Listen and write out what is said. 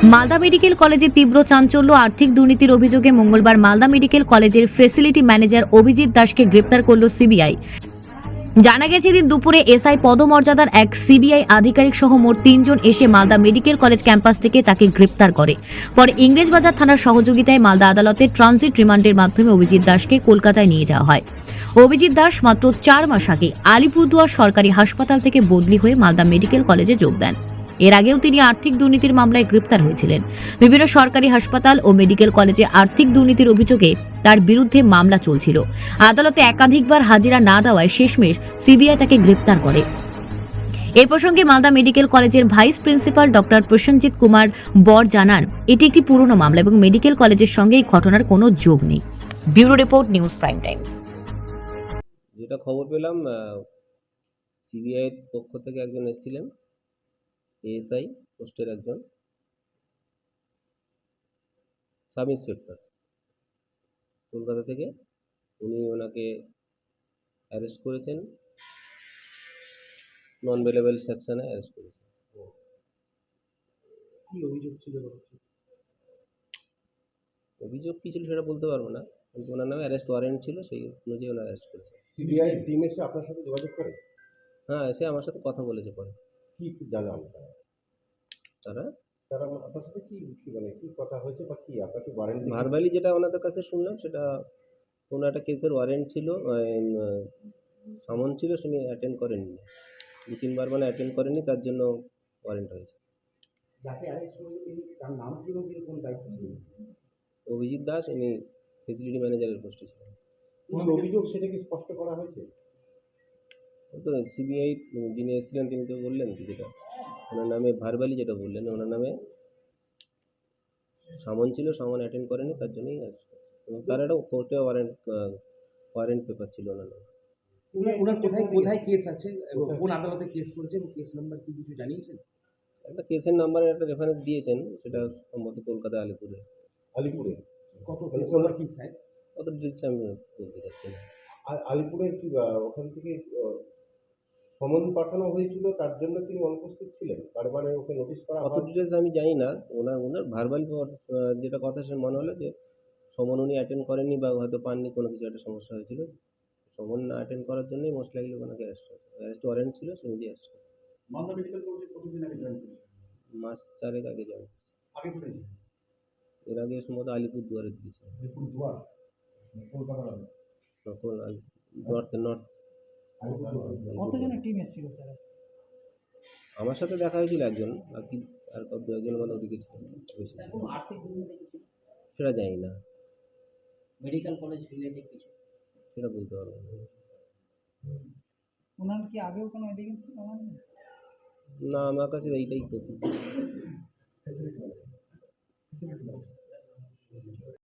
Malda medical কলেজে তীব্র চাঞ্চল্য, আর্থিক দুর্নীতির অভিযোগে মঙ্গলবার মালদা মেডিকেল কলেজের ফেসিলিটি ম্যানেজার অভিজিৎ দাসকে গ্রেপ্তার করল সিবিআই। জানা গেছে, দিন দুপুরে এসআই পদমর্যাদার এক সিবিআই আধিকারিক সহ মোট 3 জন এসে মালদা মেডিকেল কলেজ ক্যাম্পাস থেকে তাকে গ্রেপ্তার করে। পরে ইংরেজবাজার থানার সহযোগিতায় মালদা আদালতে ট্রানজিট রিমান্ডের মাধ্যমে অভিজিৎ দাসকে কলকাতায় নিয়ে যাওয়া হয়। অভিজিৎ দাস মাত্র 4 মাস আগে আলিপুরদুয়ার সরকারি হাসপাতাল থেকে বদলি হয়ে মালদা মেডিকেল কলেজে যোগ দেন। এর আগেও তিনি আর্থিক দুর্নীতির মামলায় গ্রেপ্তার হয়েছিলেন। বিভিন্ন সরকারি হাসপাতাল ও মেডিকেল কলেজে আর্থিক দুর্নীতির অভিযোগে তার বিরুদ্ধে মামলা চলছিল। আদালতে একাধিকবার হাজিরা না দেওয়ায় শেষমেশ সিবিআই তাকে গ্রেপ্তার করে। এ প্রসঙ্গে মালদা মেডিকেল কলেজের vice principal doctor Prosenjit Kumar বর জানান, এটি একটি পুরনো মামলা এবং মেডিকেল কলেজের সঙ্গে এই ঘটনার কোনো যোগ নেই। Bureau report, news prime Times. যেটা খবর পেলাম, সিবিআই এর পক্ষ থেকে একজন এসেছিলেন, এএসআই পোস্টের একজন সাব ইন্সপেক্টর কলকাতা থেকে। উনি ওনাকে অ্যারেস্ট করেছেন, নন বেলেবল সেকশনে অ্যারেস্ট করেছেন। কি অভিযোগ ছিল? অভিযোগ কী ছিল সেটা বলতে পারবো না, কিন্তু ওনার নামে অ্যারেস্ট ওয়ারেন্ট ছিল, সেই অনুযায়ী ওনার অ্যারেস্ট করেছে। সিবিআই টিম এসে আপনার সাথে যোগাযোগ করে? হ্যাঁ, এসে আমার সাথে কথা বলেছে। পরে কি জানান তারা? তারা তারা আপনার সাথে কি মানে কি কথা হয়েছে বা কি আপনার কি ওয়ারেন্ট? ভার্বালি যেটা ওনাদের কাছে শুনলাম, সেটা কোনো একটা কেসের ওয়ারেন্ট ছিল, সামন ছিল, তিনি অ্যাটেন্ড করেননি। 2-3 বার মানে অ্যাটেন্ড করেনি, তার জন্য ওয়ারেন্ট হয়েছে। যাকে অ্যারেস্ট করেছে তিনি, তার নাম কি এবং তিনি কোন দায়িত্বে ছিলেন? অভিজিৎ দাস, ইনি ফেসিলিটি ম্যানেজারের পোস্টে ছিলেন। কোন অভিযোগ সেটা কি স্পষ্ট করা হয়েছে? ওই তো সিবিআই যিনি এসেছিলেন তিনি তো বললেন কি, যেটা ওনার নামে ভার্বালি যেটা বললেন, ওনার নামে সামন ছিল, সামন অ্যাটেন্ড করেনি, তার জন্যই arrest করেছে। এবং তার একটা কোর্টে ওয়ারেন্ট পেপার ছিল ওনার নামে। ওনার কোথায় কোথায় কেস আছে এবং কোন আদালতে কেস চলছে এবং কেস নাম্বার কি কিছু জানিয়েছেন? একটা কেসের নাম্বারের একটা রেফারেন্স দিয়েছেন, সেটা সম্ভবত কলকাতা আলিপুরে। আলিপুরে? কত কেস নাম্বার কি স্যার? অত ডিটেলস আমি বলতে চাচ্ছি না। আর আলিপুরের কি ওখান থেকে সমন পাঠানো হয়েছিল, তার জন্য তিনি অনুপস্থিত ছিলেন, বারবার ওকে নোটিশ করা অত হয়? ডিটেলস আমি জানি না। ওনার ভার্বাল যেটা কথা সে মনে হলো যে সমন উনি অ্যাটেন্ড করেননি বা হয়তো পাননি, কোনো কিছু একটা সমস্যা হয়েছিল। সমন না অ্যাটেন্ড করার জন্যই মোস্ট লাইকলি ওনাকে অ্যারেস্ট করেছে। অ্যারেস্ট ওয়ারেন্ট ছিল, সে নিজেই অ্যারেস্ট করেছে। মালদা মেডিকেল কলেজে কতদিন আগে জয়েন করেছেন? মাস 4 আগে জয়েন। আগে করেছেন? এর আগে সম্ভবত আলিপুরদুয়ারে দিয়েছে। আলিপুরদুয়ার, কলকাতার আগে। তখন নর্থ কতজনের টিম এসেছিল স্যার? আমার সাথে দেখা হয়েছিল একজন, বাকি আর দু একজনের মতো ওদিকে ছিল, বেশি ছিল কোনো না। আর্থিক দুর্নীতি কিছু, সেটা জানি না, মেডিকেল কলেজ রিলেটেড কিছু? সেটা বলতে পারবো না। ওনার কি আগেও কোনো এলিগেন্স ছিল? না, আমার কাছে এইটাই প্রথম।